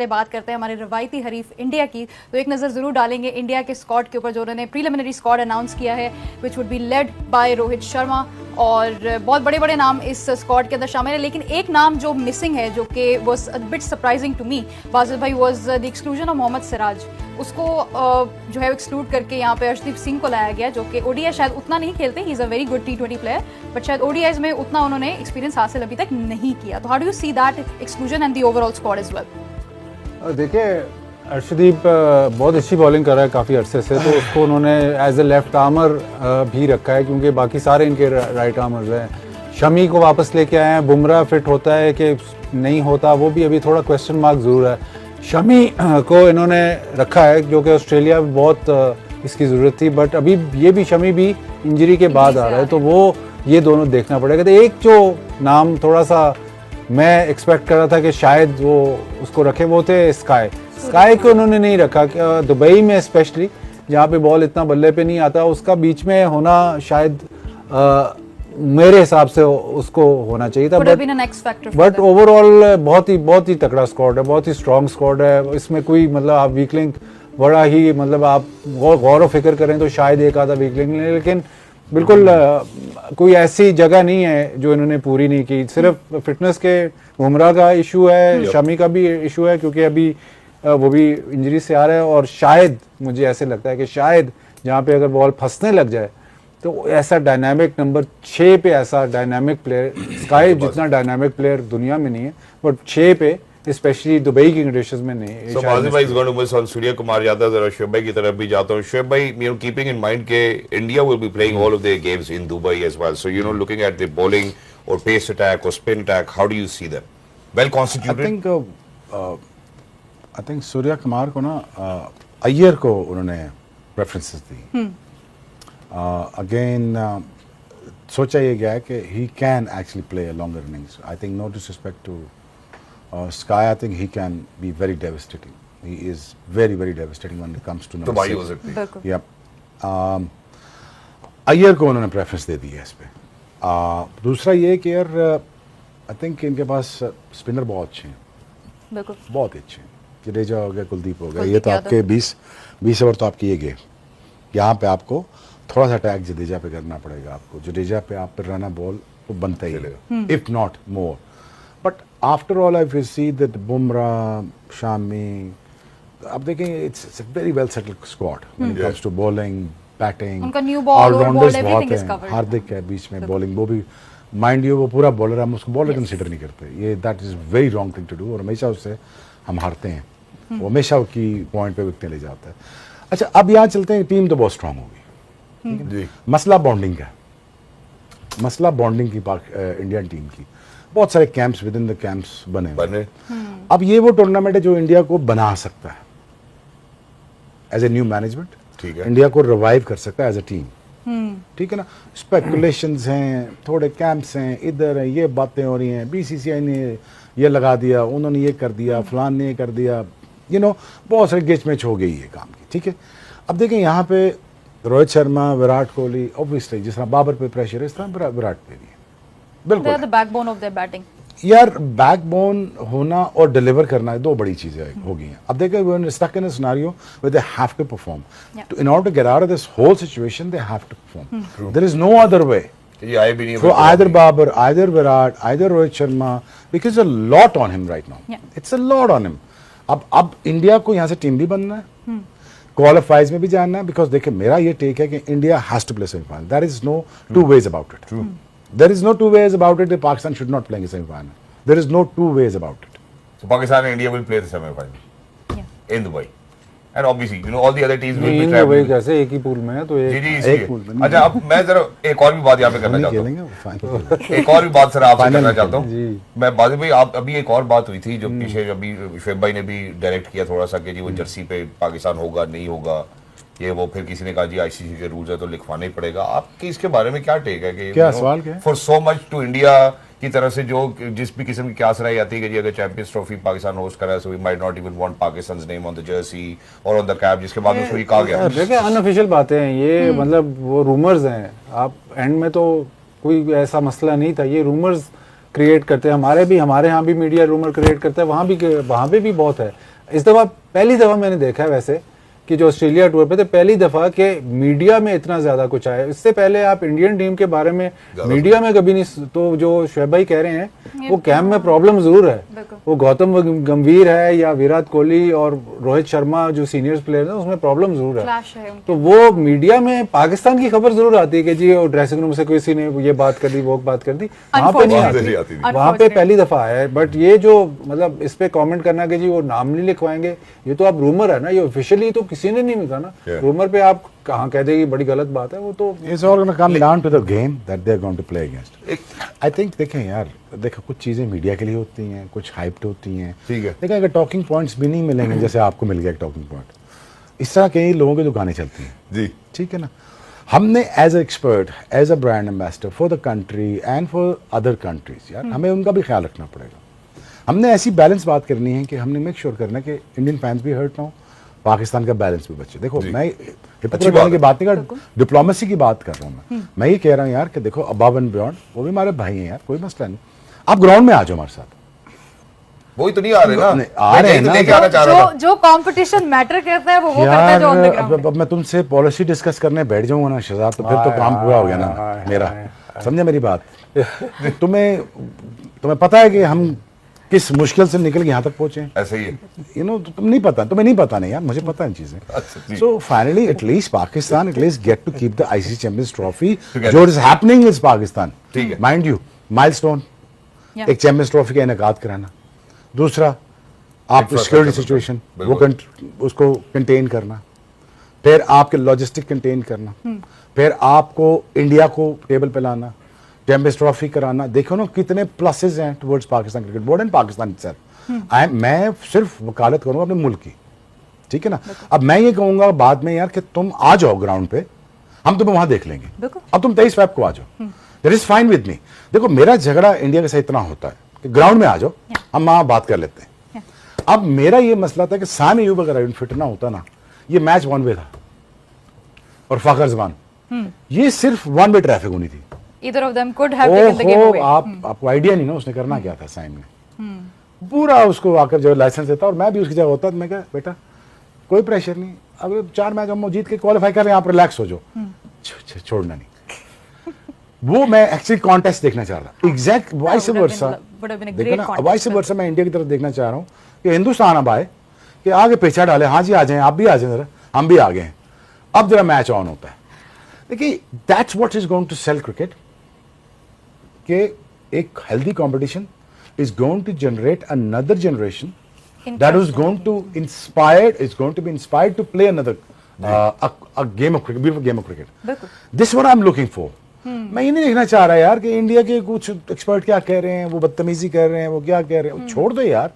बात करते हैं हमारे रवायती हरीफ इंडिया की, तो एक नज़र ज़रूर डालेंगे इंडिया के स्क्वाड के ऊपर जो उन्होंने प्रीलिमिनरी स्क्वाड अनाउंस किया है, which would be led by Rohit Sharma. और बहुत बड़े बड़े नाम इस स्क्वाड के अंदर शामिल है, लेकिन एक नाम जो मिसिंग है, जो कि was a bit surprising to me बाजिल भाई, was the exclusion of Mohammed Siraj. उसको जो है एक्सक्लूड करके यहाँ पे अर्शदीप सिंह को लाया गया, जो कि ओडीआई शायद उतना नहीं खेलते, he is a very good T20 player, but शायद ओडीआईज में उतना उन्होंने एक्सपीरियंस हासिल अभी तक नहीं किया। तो how do you see that exclusion and the overall squad as well? देखिए, अर्शदीप बहुत अच्छी बॉलिंग कर रहा है काफ़ी अरसे से, तो उसको उन्होंने एज ए लेफ्ट आर्मर भी रखा है, क्योंकि बाकी सारे इनके राइट आर्मर्स हैं। शमी को वापस लेके आए हैं, बुमराह फिट होता है कि नहीं होता, वो भी अभी थोड़ा क्वेश्चन मार्क ज़रूर है। शमी को इन्होंने रखा है, जो कि ऑस्ट्रेलिया में बहुत इसकी ज़रूरत थी, बट अभी ये भी शमी भी इंजरी के बाद आ रहा है, तो वो ये दोनों देखना पड़ेगा। तो एक जो नाम थोड़ा सा मैं एक्सपेक्ट कर रहा था कि शायद वो उसको रखे, वो थे स्काई को उन्होंने नहीं रखा। दुबई में स्पेशली जहाँ पे बॉल इतना बल्ले पे नहीं आता, उसका बीच में होना शायद मेरे हिसाब से उसको होना चाहिए था, बट ओवरऑल बहुत ही तगड़ा स्क्वाड है, बहुत ही स्ट्रॉन्ग स्क्वाड है। इसमें कोई मतलब आप वीक लिंक बड़ा ही मतलब आप गौर व फिक्र करें तो शायद एक आधा वीक लिंक, लेकिन बिल्कुल कोई ऐसी जगह नहीं है जो इन्होंने पूरी नहीं की। सिर्फ फिटनेस के बुमराह का इशू है, शमी का भी इशू है, क्योंकि अभी वो भी इंजरी से आ रहा है, और शायद मुझे ऐसे लगता है कि शायद जहाँ पे अगर बॉल फंसने लग जाए तो ऐसा डायनामिक नंबर 6 पे ऐसा डायनामिक प्लेयर, स्काई जितना डायनामिक प्लेयर दुनिया में नहीं है, बट 6 पे स्पेशली दुबई की कंडीशंस में नहीं है। So Basil bhai is going to miss on Surya Kumar Yadav, जरा शोएब भाई की तरफ भी जाता हूँ। शोएब भाई, you know, keeping in mind के India will be playing all of their games in Dubai as well. So you know, looking at the bowling or pace attack or spin attack, how do you see them? Well constituted. I think Surya Kumar को ना अय्यर को उन्होंने preferences दी। Again सोचा ये गया है कि he can actually play a longer innings. I think no disrespect to Sky, I think he can be very devastating. He is very, very devastating when it comes to number 6. हो सकती है। Yeah. Iyer को उन्होंने preference दे दी है इस पे। दूसरा ये कि यार आई थिंक इनके पास स्पिनर बहुत अच्छे हैं, बहुत अच्छे हैं। जडेजा हो गया, कुलदीप हो गया, ये तो आपके 20 ओवर तो आपके ये गए। यहाँ पे आपको थोड़ा सा अटैक जडेजा पे करना पड़ेगा। आपको जडेजा पे आप पर रहना बॉल वो बनता ही है, if not more. But after all, if you see that Bumrah, Shami, आप देखें it's a very well settled squad when it comes to bowling, batting, उनका न्यू बॉल और बॉल एवरीथिंग इज कवर्ड। हार्दिक है बीच में, bowling वो भी mind you वो पूरा बॉलर है, हम उसको बॉलर कंसीडर नहीं करते। ये that is very wrong thing to do, और हमेशा उससे हम हारते हैं, वो हमेशा की पॉइंट पे विकटें ले जाता है। अच्छा, अब यहाँ चलते हैं, टीम तो बहुत स्ट्रांग होगी। मसला बॉन्डिंग का, मसला बॉन्डिंग की इंडियन टीम की। बहुत सारे camps with in the camps बने। अब ये वो टूर्नामेंट है जो इंडिया को बना सकता है एज ए न्यू मैनेजमेंट। ठीक है, इंडिया को रिवाइव कर सकता है एज ए टीम। ठीक है ना। स्पेकुलेशंस हैं, थोड़े कैंप्स हैं, इधर है, ये बातें हो रही हैं, बीसीसीआई ने ये लगा दिया, उन्होंने ये कर दिया, फलान ने ये कर दिया, यू नो बहुत सारी गिचमिच हो गई है काम की। ठीक है, अब देखें यहाँ पे रोहित शर्मा, विराट कोहली, ऑब्वियसली जिस तरह बाबर पे प्रेशर है इस तरह विराट पे भी है। बिल्कुल, the backbone of their batting. यार बैकबोन होना और डिलीवर करना है, दो बड़ी चीजें हो गई हैं। अब देखिए, when stuck in a scenario where they have to perform, in order to get out of this whole situation, they have to perform. There is no other way. For either Babar, either Virat, either Rohit Sharma, because a lot on him right now. It's a lot on him. अब India को यहाँ से team भी बनना है, qualifies में भी जानना है, बिकॉज देखिए मेरा ये टेक है कि India has to play semifinal. There is no two ways about it. There is no two ways about it that Pakistan should not play in the semi-final. There is no two ways about it. So Pakistan and India will play the semi-final in Dubai, and obviously you know all the other teams will be traveling. कैसे एक ही pool में है, तो जी एक pool में। अच्छा, अब मैं जरा एक और भी बात यहाँ पे करना चाहता हूँ। एक और भी बात सर आपसे करना चाहता हूँ मैं। बाजिल भाई, आप अभी एक और बात हुई थी जो पीछे अभी शोएब भाई ने भी डायरेक्ट किया थोड़ा सा कि जी वो जर्सी पे पाकिस्तान होगा नहीं होगा, ये वो, फिर किसी ने कहा जी आईसीसी के रूल्स है तो लिखवाना ही पड़ेगा। आपके इसके बारे में क्या टेक है कि क्या सवाल क्या है? For so much to India की तरफ से जो जिस भी किस्म की क्या सराही आती है कि जी अगर चैंपियंस ट्रॉफी पाकिस्तान होस्ट करा है, so we might not even want Pakistan's name on the jersey और ऑन द कैप, जिसके बाद उसको ये कहा गया। देखिए, अनऑफिशियल बातें हैं ये, मतलब वो रूमर्स हैं। आप एंड में तो कोई ऐसा मसला नहीं था, ये रूमर्स क्रिएट करते हैं, हमारे यहाँ भी मीडिया रूमर क्रिएट करता है, वहाँ पे भी बहुत है। इस दफ़ा पहली दफ़ा मैंने देखा है वैसे कि जो ऑस्ट्रेलिया टूर पे थे, पहली दफ़ा के मीडिया में इतना ज़्यादा कुछ आया। इससे पहले आप इंडियन टीम के बारे में मीडिया में कभी नहीं, तो जो शोएब भाई कह रहे हैं वो कैम्प में प्रॉब्लम ज़रूर है, वो गौतम गंभीर है या विराट कोहली और रोहित शर्मा जो सीनियर प्लेयर हैं उसमें प्रॉब्लम ज़रूर है। तो वो मीडिया में पाकिस्तान की खबर ज़रूर आती है कि जी ड्रेसिंग रूम से किसी ने ये बात कर दी वो बात कर दी, वहाँ पे नहीं आती, वहाँ पे पहली दफ़ा आया है। बट ये जो मतलब इस पे कमेंट करना कि जी वो नाम नहीं लिखवाएंगे, ये तो आप रूमर है ना, ये ऑफिशियली तो किसी ने नहीं कहा ना, रूमर पे आप कहाँ कह देगी बड़ी गलत बात है। वो तो it's all gonna come down to the game that they are going to play against. I think देखें यार, देखो कुछ चीजें मीडिया के लिए होती हैं, कुछ हाइप्ड होती हैं, ठीक है। देखें अगर टॉकिंग पॉइंट्स भी नहीं मिलेंगे, जैसे आपको मिल गया एक टॉकिंग पॉइंट, इस तरह कई लोगों की दुकानें चलती हैं जी, ठीक है ना। हमने as a expert, as a brand ambassador for the country and for other countries, यार हमें उनका भी ख्याल रखना पड़ेगा। हमने ऐसी बैलेंस बात करनी है कि हमने मेक श्योर करना कि इंडियन फैंस भी हर्ट ना हो, पाकिस्तान का बैलेंस भी बचे। देखो मैं हिपोक्रेट होने की बात नहीं कर, डिप्लोमेसी की बात कर रहा हूँ मैं ये कह रहा हूँ यार कि देखो अबव एंड बियॉन्ड वो भी हमारे भाई हैं यार, कोई मसला नहीं, आप ग्राउंड में आ जाओ हमारे साथ। वही तो नहीं आ रहे ना, आ रहे हैं ना, लेके आना चाह रहा था। जो कंपटीशन मैटर करता है वो करता है जो ऑन द ग्राउंड। अब मैं तुमसे पॉलिसी डिस्कस करने बैठ जाऊंगा ना शहजाद, तो फिर तो काम पूरा हो गया ना मेरा, समझे मेरी बात। तुम्हें पता है कि हम किस मुश्किल से निकल के यहाँ तक पहुंचे, ऐसे ही है। यू नो तुम्हें नहीं पता नहीं यार, मुझे पता है चीजें। So finally at least Pakistan at least get to keep the ICC champions trophy, जो इज हैपनिंग इज पाकिस्तान, ठीक है, माइंड यू माइलस्टोन, एक चैंपियंस ट्रॉफी का इनेकाद कराना, दूसरा आप सिक्योरिटी सिचुएशन वो उसको कंटेन करना, फिर आपके लॉजिस्टिक कंटेन करना, फिर आपको इंडिया को टेबल पे लाना, चैंपियंस ट्रॉफी कराना। देखो ना कितने प्लसेस हैं towards Pakistan cricket board and Pakistan itself. मैं सिर्फ वकालत करूंगा अपने मुल्क की, ठीक है ना। अब मैं ये कहूंगा बाद में यार कि तुम आ जाओ ग्राउंड पे, हम तुम्हें वहां देख लेंगे। अब तुम 23 फेब को आ जाओ, that is fine with me. देखो मेरा झगड़ा इंडिया के साथ इतना होता है कि ग्राउंड में आ जाओ, हम वहां बात कर लेते हैं। अब मेरा ये मसला था कि सामी यूब अगर फिट ना होता ना, ये मैच वन वे था और फखर जमान, ये सिर्फ वन वे ट्रैफिक होनी थी। Either of them could have taken the game away. आपको आइडिया नहीं ना उसने करना क्या था। साइम ने पूरा उसको आकर जो लाइसेंस देता, और मैं भी उसकी जगह होता तो मैं क्या बेटा कोई प्रेशर नहीं, अगर 4 मैच हम जीत के क्वालिफाई कर रहे हैं, आप रिलैक्स हो जाओ, छोड़ना नहीं। वो मैं एक्चुअली कॉन्टेस्ट देखना चाह रहा था, एग्जैक्ट वाइस वर्सा। देखो ना वाइस वर्सा मैं इंडिया की तरफ देखना चाह रहा हूँ कि हिंदुस्तान अब आए कि आगे पीछा डाले, हाँ जी आ जाए, आप भी आ जाए जरा, हम भी आ गए हैं, अब जरा मैच ऑन होता है। देखिए that's what is going to sell cricket, कि एक healthy competition is going to generate another generation that is going to be inspired to play another a game of cricket, beautiful game of cricket. This is what I'm looking for. मैं ये नहीं देखना चाह रहा यार कि India के कुछ एक्सपर्ट क्या कह रहे हैं, वो बदतमीजी कर रहे हैं, वो क्या कह रहे हैं, छोड़ दो यार।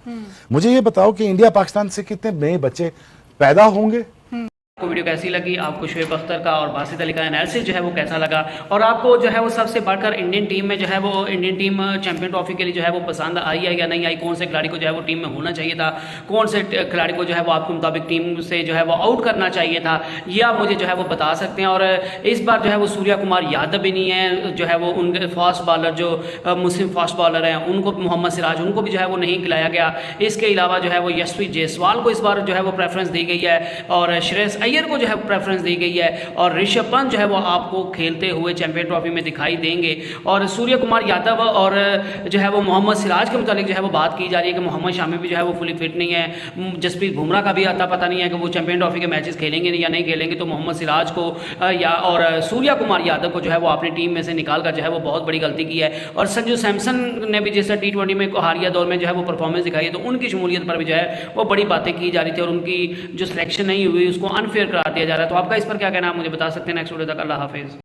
मुझे ये बताओ कि इंडिया पाकिस्तान से कितने नए बच्चे पैदा होंगे। आपको वीडियो कैसी लगी, आपको शुएब अख्तर का और बासित अली का एनालिसिस जो है वो कैसा लगा, और आपको जो है वो सबसे बढ़कर इंडियन टीम में जो है वो इंडियन टीम चैंपियन ट्रॉफी के लिए जो है वो पसंद आई है या नहीं आई, कौन से खिलाड़ी को जो है वो टीम में होना चाहिए था, कौन से खिलाड़ी को जो है वो आपके मुताबिक टीम से जो है वो आउट करना चाहिए था, ये आप मुझे जो है वो बता सकते हैं। और इस बार जो है वो सूर्या कुमार यादव भी नहीं है, जो है वो उनके फास्ट बॉलर जो मुस्लिम फास्ट बॉलर हैं उनको, मोहम्मद सिराज, उनको भी जो है वो नहीं खिलाया गया। इसके अलावा जो है वो यशस्वी जायसवाल को इस बार जो है वो प्रेफरेंस दी गई है, और श्रेयस अय्यर को जो है प्रेफरेंस दी गई है, और ऋषभ पंत जो है वो आपको खेलते हुए चैंपियन ट्रॉफी में दिखाई देंगे। और सूर्य कुमार यादव और जो है वो मोहम्मद सिराज के मुताबिक जो है वो बात की जा रही है कि मोहम्मद शामी भी जो है वो फुली फिट नहीं है। जसप्रीत बुमराह का भी आता पता नहीं है कि वो चैंपियन ट्रॉफी के मैचेस खेलेंगे या नहीं खेलेंगे। तो मोहम्मद सिराज को या और सूर्या कुमार यादव को जो है वो अपनी टीम में से निकाल कर जो है वो बहुत बड़ी गलती की है। और संजू सैमसन ने भी जैसा T20 में हारिया दौर में जो है वो परफॉर्मेंस दिखाई है, तो उनकी शमूलियत पर भी जो है वो बड़ी बातें की जा रही थी, और उनकी जो सिलेक्शन नहीं हुई उसको अनफेयर करार दिया जा रहा है। तो आपका इस पर क्या कहना है, आप मुझे बता सकते हैं। नेक्स्ट वीडियो तक अल्लाह हाफिज़।